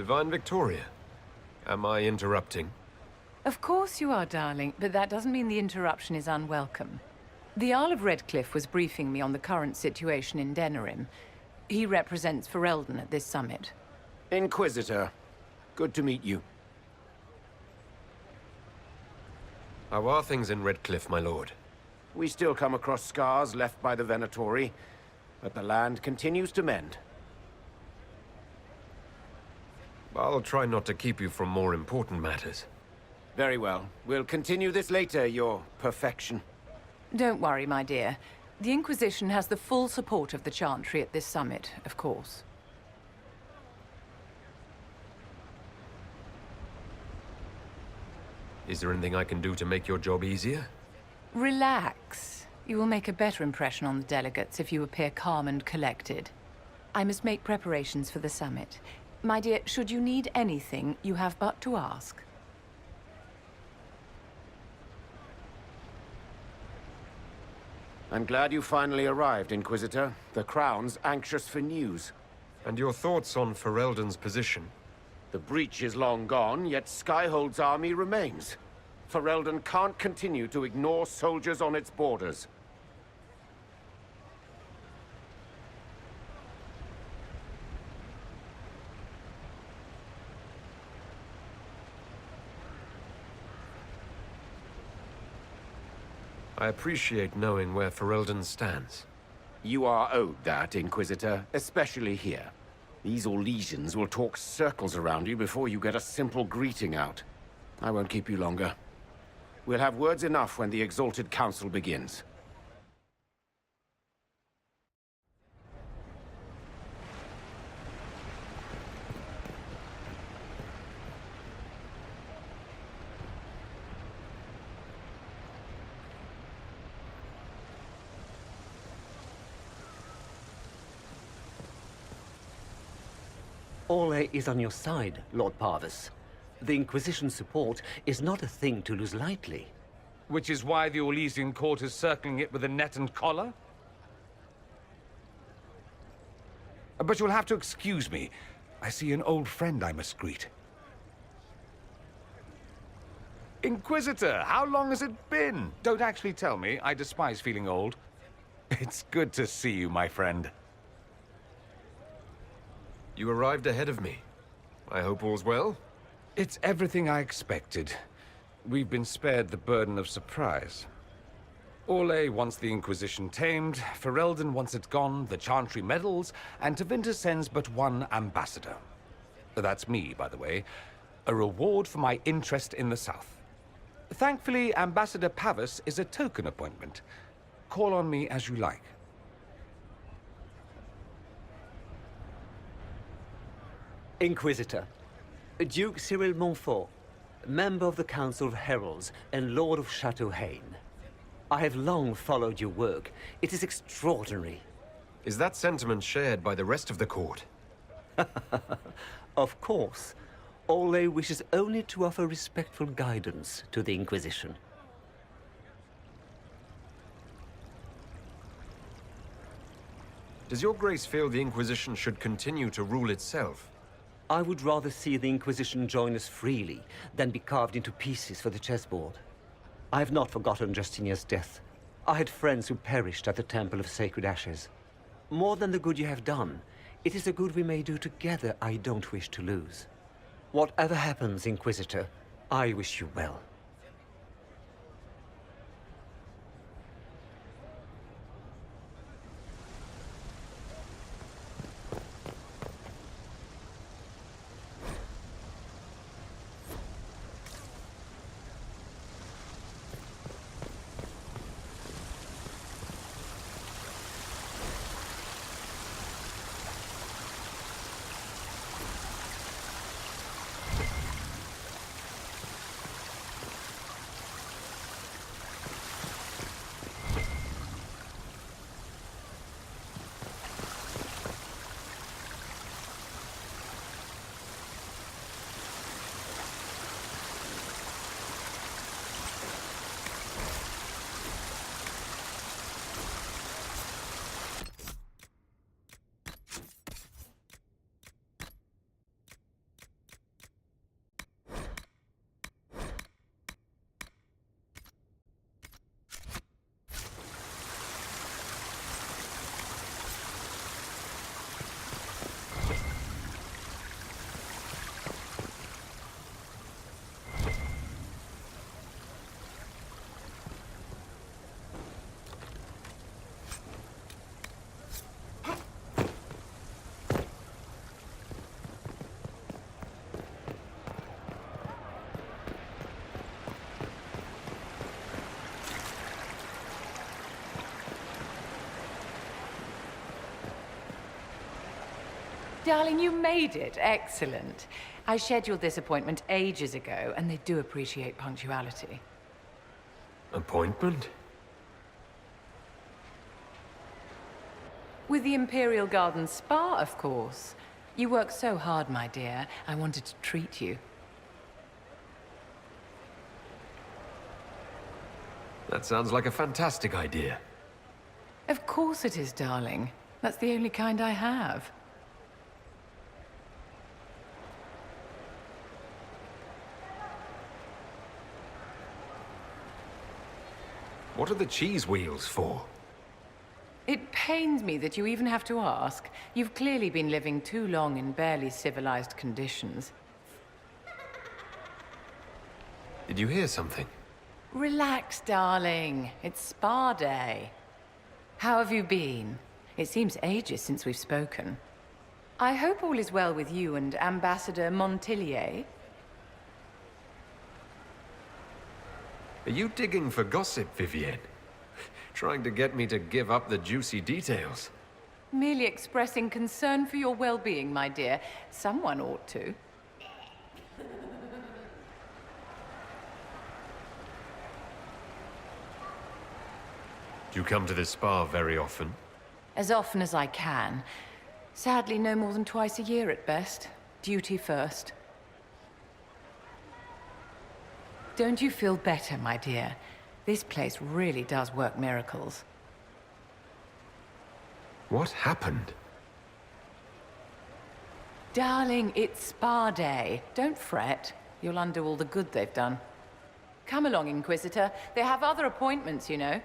Divine Victoria, am I interrupting? Of course you are, darling, but that doesn't mean the interruption is unwelcome. The Earl of Redcliffe was briefing me on the current situation in Denerim. He represents Ferelden at this summit. Inquisitor, good to meet you. How are things in Redcliffe, my lord? We still come across scars left by the Venatori, but the land continues to mend. I'll try not to keep you from more important matters. Very well. We'll continue this later, your perfection. Don't worry, my dear. The Inquisition has the full support of the Chantry at this summit, of course. Is there anything I can do to make your job easier? Relax. You will make a better impression on the delegates if you appear calm and collected. I must make preparations for the summit. My dear, should you need anything, you have but to ask. I'm glad you finally arrived, Inquisitor. The Crown's anxious for news. And your thoughts on Ferelden's position? The breach is long gone, yet Skyhold's army remains. Ferelden can't continue to ignore soldiers on its borders. I appreciate knowing where Ferelden stands. You are owed that, Inquisitor, especially here. These Orlesians will talk circles around you before you get a simple greeting out. I won't keep you longer. We'll have words enough when the Exalted Council begins. Orlais is on your side, Lord Parvis. The Inquisition's support is not a thing to lose lightly. Which is why the Orlesian court is circling it with a net and collar? But you'll have to excuse me. I see an old friend I must greet. Inquisitor, how long has it been? Don't actually tell me. I despise feeling old. It's good to see you, my friend. You arrived ahead of me. I hope all's well? It's everything I expected. We've been spared the burden of surprise. Orlais wants the Inquisition tamed, Ferelden wants it gone, the Chantry meddles, and Tevinter sends but one ambassador. That's me, by the way. A reward for my interest in the South. Thankfully, Ambassador Pavis is a token appointment. Call on me as you like. Inquisitor, Duke Cyril Montfort, member of the Council of Heralds and Lord of Chateau Haine. I have long followed your work. It is extraordinary. Is that sentiment shared by the rest of the court? Of course. Orlais wishes only to offer respectful guidance to the Inquisition. Does your grace feel the Inquisition should continue to rule itself? I would rather see the Inquisition join us freely than be carved into pieces for the chessboard. I have not forgotten Justinian's death. I had friends who perished at the Temple of Sacred Ashes. More than the good you have done, it is a good we may do together I don't wish to lose. Whatever happens, Inquisitor, I wish you well. Darling, you made it. Excellent. I scheduled this appointment ages ago, and they do appreciate punctuality. Appointment? With the Imperial Garden Spa, of course. You work so hard, my dear. I wanted to treat you. That sounds like a fantastic idea. Of course it is, darling. That's the only kind I have. What are the cheese wheels for? It pains me that you even have to ask. You've clearly been living too long in barely civilized conditions. Did you hear something? Relax, darling. It's spa day. How have you been? It seems ages since we've spoken. I hope all is well with you and Ambassador Montillier. Are you digging for gossip, Vivienne? Trying to get me to give up the juicy details? Merely expressing concern for your well-being, my dear. Someone ought to. Do you come to this spa very often? As often as I can. Sadly, no more than twice a year at best. Duty first. Don't you feel better, my dear? This place really does work miracles. What happened? Darling, it's spa day. Don't fret. You'll undo all the good they've done. Come along, Inquisitor. They have other appointments, you know.